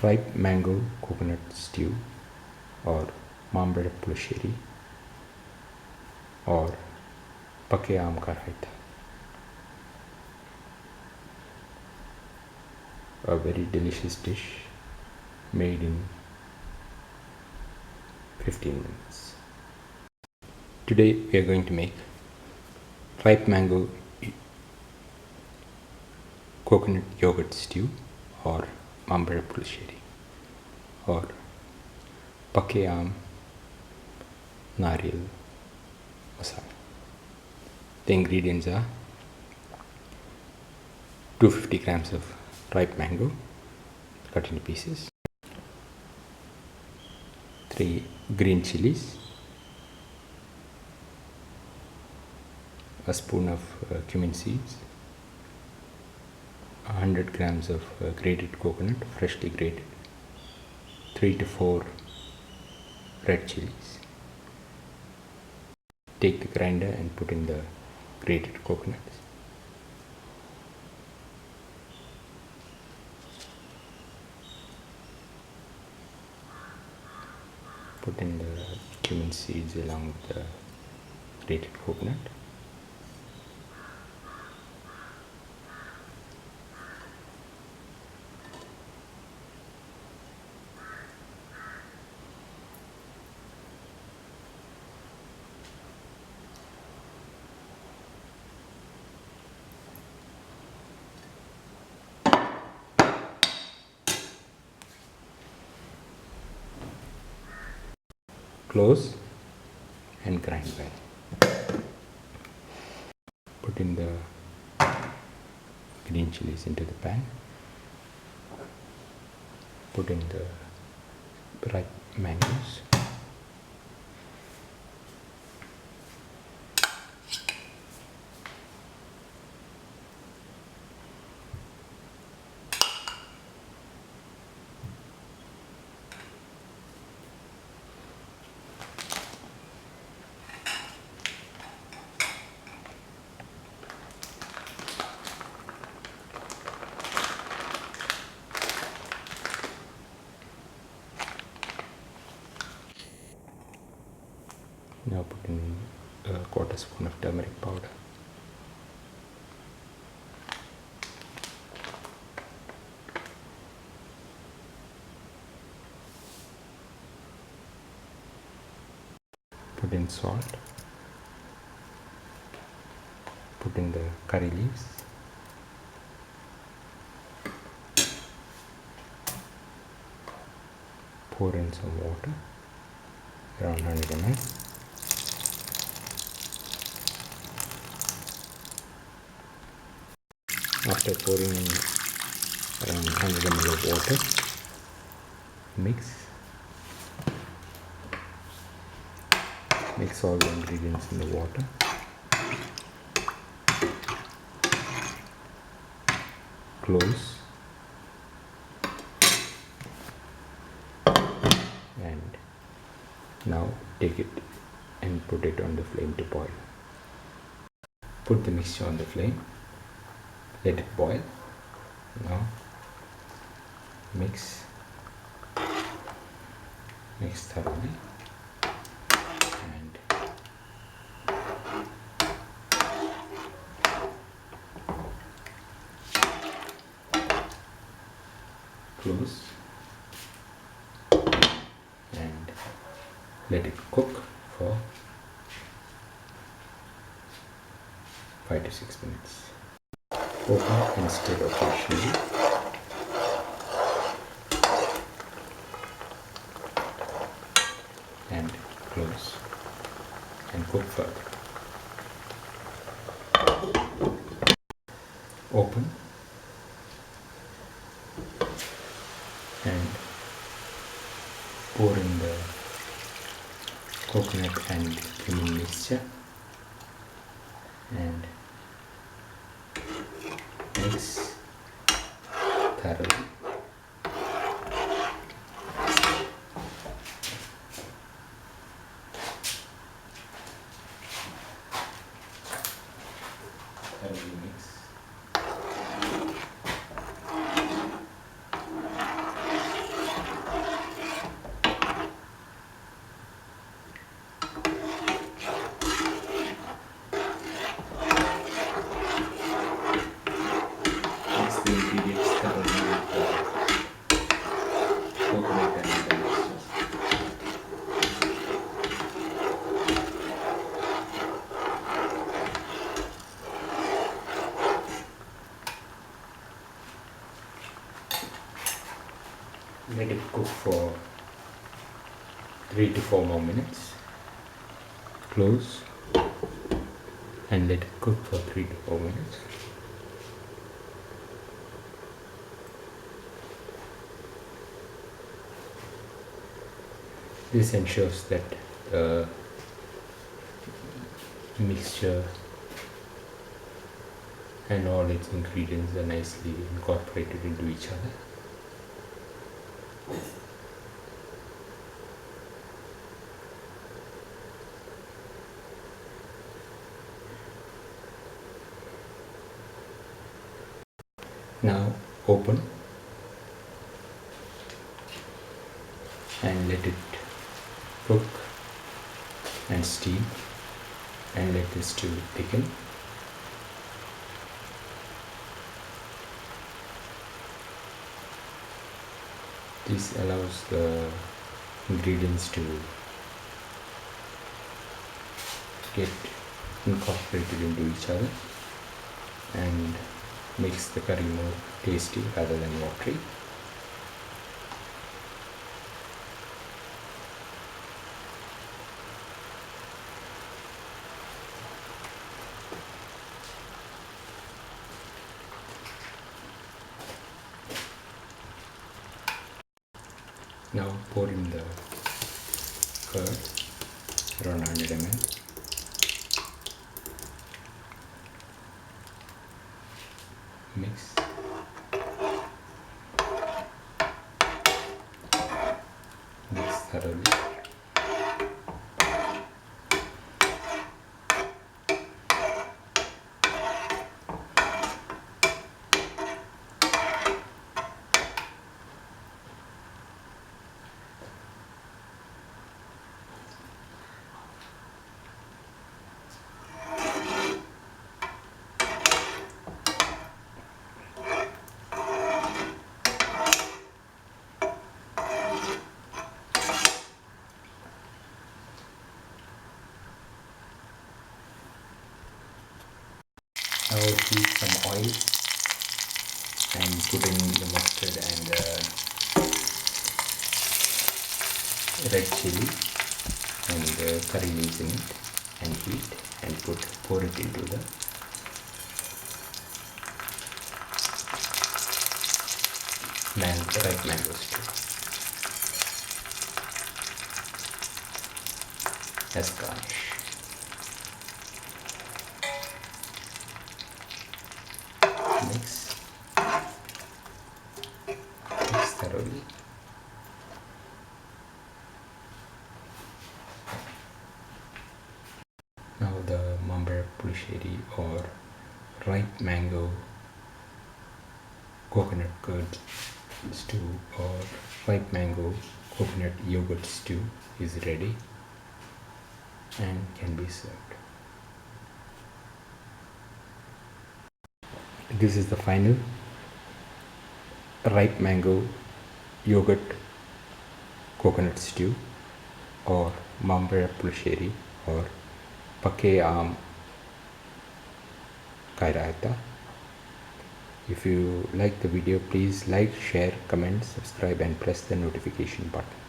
ripe mango coconut stew, or Mampazha Pulissery, or Pake Aam ka Raitha. A very delicious dish made in 15 minutes. Today we are going to make ripe mango coconut yogurt stew, or Mampazha Pulissery, or Pake Aam nariyal masala. The ingredients are 250 grams of ripe mango cut into pieces, 3 green chillies, a spoon of cumin seeds, 100 grams of grated coconut, freshly grated, 3 to 4 red chillies. Take the grinder and put in the grated coconuts. Put in the cumin seeds along with the grated coconut. Close and grind well. Put in the green chilies into the pan. Put in the ripe mangoes. Now put in a quarter spoon of turmeric powder. Put in salt. Put in the curry leaves. Pour in some water, around 100 ml. After pouring in around 100 ml of water, mix all the ingredients in the water. Close and now take it and put it on the flame to boil. Put the mixture on the flame. Let it boil. Now mix thoroughly and close and let it cook for 5 to 6 minutes. Open and stir occasionally. And close and cook further. Open and pour in the coconut and cumin mixture and mix thoroughly. Thoroughly mix. for 3 to 4 more minutes. Close and let it cook for 3 to 4 minutes. This ensures that the mixture and all its ingredients are nicely incorporated into each other. Now open and let it cook and steam and let the stew thicken. This allows the ingredients to get incorporated into each other and makes the curry more tasty rather than watery. Now pour in the curd, around 100 ml. Mix. Mix thoroughly. I will heat some oil and put in the mustard and red chilli and curry leaves in it and heat and pour it into the ripe mango stew as garnish. Mix thoroughly. Now the Mampazha Pulissery or ripe mango coconut curd stew or ripe mango coconut yogurt stew is ready and can be served. This is the final ripe mango yogurt coconut stew or Mampazha Pulissery or Pake Aam Raitha. If you like the video, please like, share, comment, subscribe and press the notification button.